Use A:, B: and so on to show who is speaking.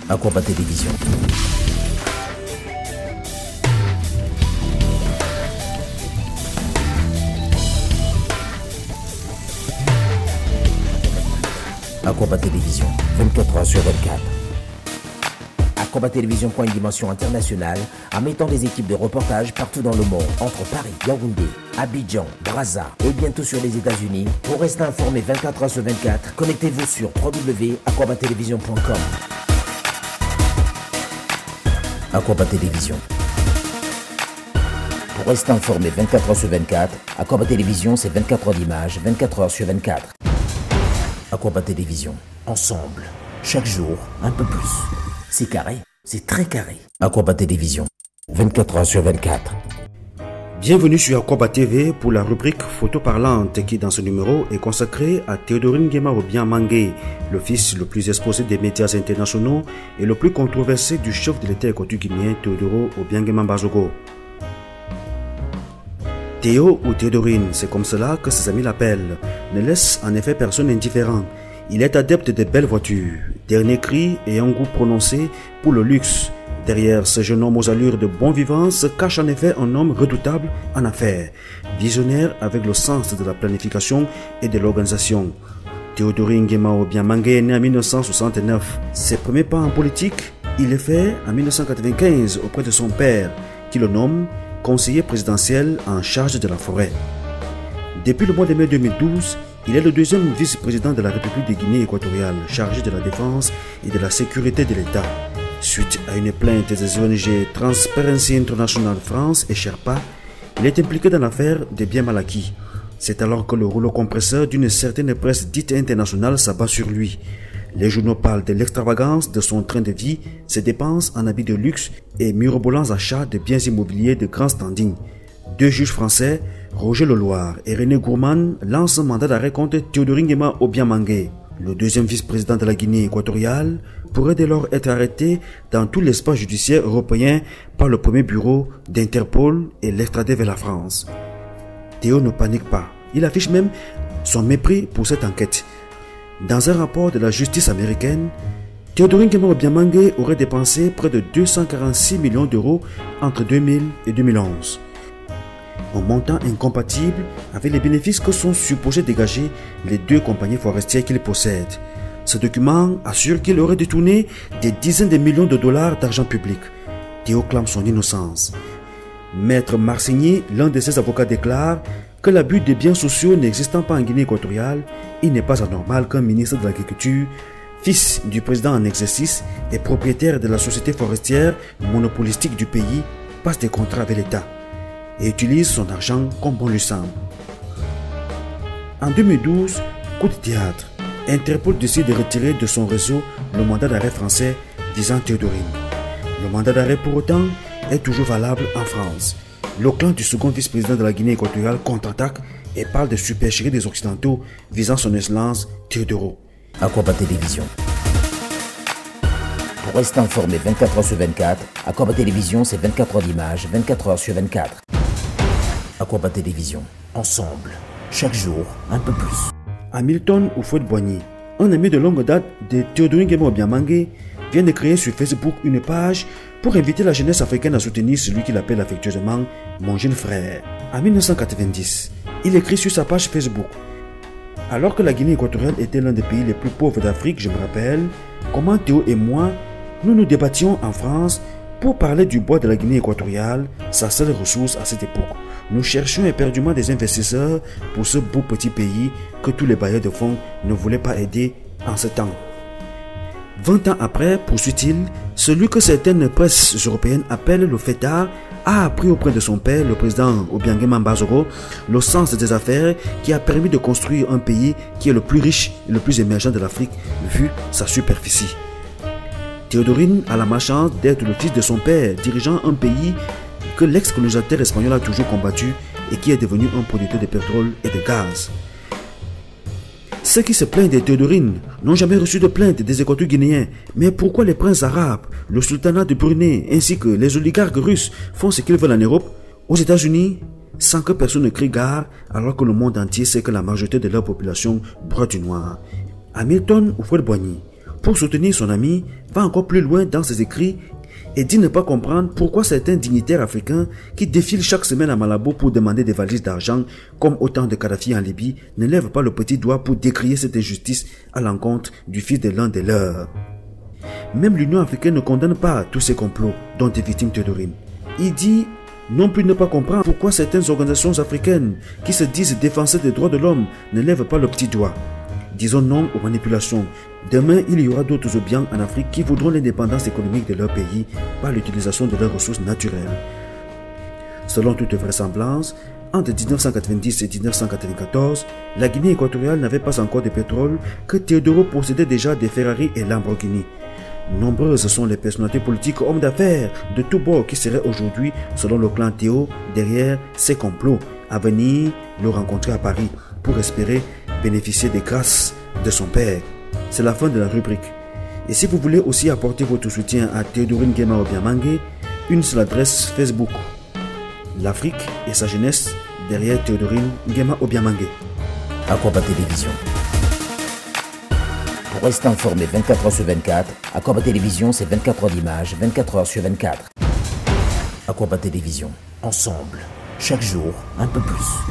A: Aquaba Télévision. Aquaba Télévision, 24 heures sur 24. Aquaba Télévision prend une dimension internationale en mettant des équipes de reportage partout dans le monde, entre Paris, Yaoundé, Abidjan, Brazza et bientôt sur les États-Unis. Pour rester informé 24 heures sur 24, connectez-vous sur www.aquabatélévision.com. Aquaba Télévision. Pour rester informé 24 heures sur 24, Aquaba Télévision, c'est 24 heures d'images, 24 heures sur 24. Aquaba Télévision. Ensemble. Chaque jour, un peu plus. C'est carré. C'est très carré. Aquaba Télévision. 24 heures sur 24.
B: Bienvenue sur Aquaba TV pour la rubrique Photo parlante qui dans ce numéro est consacrée à Théodorine Nguema Obiang-Mangué, le fils le plus exposé des médias internationaux et le plus controversé du chef de l'État équatorien Teodoro Obiang Nguema Mbazogo. Théo ou Théodorine, c'est comme cela que ses amis l'appellent, ne laisse en effet personne indifférent. Il est adepte des belles voitures, dernier cri et un goût prononcé pour le luxe. Derrière ce jeune homme aux allures de bon vivant se cache en effet un homme redoutable en affaires, visionnaire avec le sens de la planification et de l'organisation. Théodorine Nguema Obiang-Mangué est né en 1969. Ses premiers pas en politique, il les fait en 1995 auprès de son père, qui le nomme conseiller présidentiel en charge de la forêt. Depuis le mois de mai 2012, il est le deuxième vice-président de la République de Guinée équatoriale, chargé de la défense et de la sécurité de l'État. Suite à une plainte des ONG Transparency International France et Sherpa, il est impliqué dans l'affaire des biens mal acquis. C'est alors que le rouleau compresseur d'une certaine presse dite internationale s'abat sur lui. Les journaux parlent de l'extravagance de son train de vie, ses dépenses en habits de luxe et mirobolants achats de biens immobiliers de grand standing. Deux juges français, Roger Leloir et René Gourmand, lancent un mandat d'arrêt contre Théodorine Nguema Obiang-Mangué. Le deuxième vice-président de la Guinée équatoriale pourrait dès lors être arrêté dans tout l'espace judiciaire européen par le premier bureau d'Interpol et l'extrader vers la France. Théo ne panique pas. Il affiche même son mépris pour cette enquête. Dans un rapport de la justice américaine, Théodorine Nguema Obiang-Mangué aurait dépensé près de 246 millions d'euros entre 2000 et 2011. Un montant incompatible avec les bénéfices que sont supposés dégager les deux compagnies forestières qu'il possède. Ce document assure qu'il aurait détourné des dizaines de millions de dollars d'argent public. Théo clame son innocence. Maître Marcigny, l'un de ses avocats, déclare que l'abus des biens sociaux n'existant pas en Guinée équatoriale, il n'est pas anormal qu'un ministre de l'Agriculture, fils du président en exercice et propriétaire de la société forestière monopolistique du pays, passe des contrats avec l'État et utilise son argent comme bon lui semble. En 2012, coup de théâtre, Interpol décide de retirer de son réseau le mandat d'arrêt français visant Théodorine. Le mandat d'arrêt pour autant est toujours valable en France. Le clan du second vice-président de la Guinée équatoriale contre-attaque et parle de supercherie des Occidentaux visant son excellence Théodoro.
A: Aquaba Télévision. Pour rester informé 24 heures sur 24, Aquaba Télévision, c'est 24 heures d'images, 24 heures sur 24. Aquaba Télévision. Ensemble. Chaque jour, un peu plus.
B: Hamilton Houphouët-Boigny, un ami de longue date de Théodorine Nguema Obiang-Mangué, vient de créer sur Facebook une page pour inviter la jeunesse africaine à soutenir celui qu'il appelle affectueusement « mon jeune frère ». En 1990, il écrit sur sa page Facebook: « Alors que la Guinée équatoriale était l'un des pays les plus pauvres d'Afrique, je me rappelle comment Théo et moi, nous nous débattions en France pour parler du bois de la Guinée équatoriale, sa seule ressource à cette époque. Nous cherchions éperdument des investisseurs pour ce beau petit pays que tous les bailleurs de fonds ne voulaient pas aider en ce temps. 20 ans après, poursuit-il, celui que certaines presses européennes appellent le fêtard a appris auprès de son père, le président Obiang Nguema Mbazogo, le sens des affaires qui a permis de construire un pays qui est le plus riche et le plus émergent de l'Afrique vu sa superficie. Théodorine a la malchance d'être le fils de son père, dirigeant un pays que l'ex-colonisateur espagnol a toujours combattu et qui est devenu un producteur de pétrole et de gaz. Ceux qui se plaignent de Théodorine n'ont jamais reçu de plainte des équatoriens guinéens. Mais pourquoi les princes arabes, le sultanat de Brunei ainsi que les oligarques russes font ce qu'ils veulent en Europe, aux États-Unis, sans que personne ne crie gare, alors que le monde entier sait que la majorité de leur population boit du noir? Hamilton Houphouët-Boigny, Pour soutenir son ami, va encore plus loin dans ses écrits et dit ne pas comprendre pourquoi certains dignitaires africains qui défilent chaque semaine à Malabo pour demander des valises d'argent, comme autant de Kadhafi en Libye, ne lèvent pas le petit doigt pour décrier cette injustice à l'encontre du fils de l'un des leurs. Même l'Union africaine ne condamne pas tous ces complots dont est victime Théodorine. Il dit non plus ne pas comprendre pourquoi certaines organisations africaines qui se disent défenseurs des droits de l'homme ne lèvent pas le petit doigt. Disons non aux manipulations. Demain, il y aura d'autres Obiang en Afrique qui voudront l'indépendance économique de leur pays par l'utilisation de leurs ressources naturelles. Selon toute vraisemblance, entre 1990 et 1994, la Guinée équatoriale n'avait pas encore de pétrole que Teodoro possédait déjà des Ferrari et Lamborghini. Nombreuses sont les personnalités politiques, hommes d'affaires de tous bords qui seraient aujourd'hui, selon le clan Théo, derrière ces complots, à venir le rencontrer à Paris pour espérer bénéficier des grâces de son père. C'est la fin de la rubrique. Et si vous voulez aussi apporter votre soutien à Théodorine Nguema Obiang, une seule adresse Facebook. L'Afrique et sa jeunesse derrière Théodorine Nguema Obiang.
A: Akoba Télévision. Pour rester informé 24 heures sur 24, Akoba Télévision, c'est 24 heures d'images, 24 heures sur 24. Akoba Télévision. Ensemble, chaque jour, un peu plus.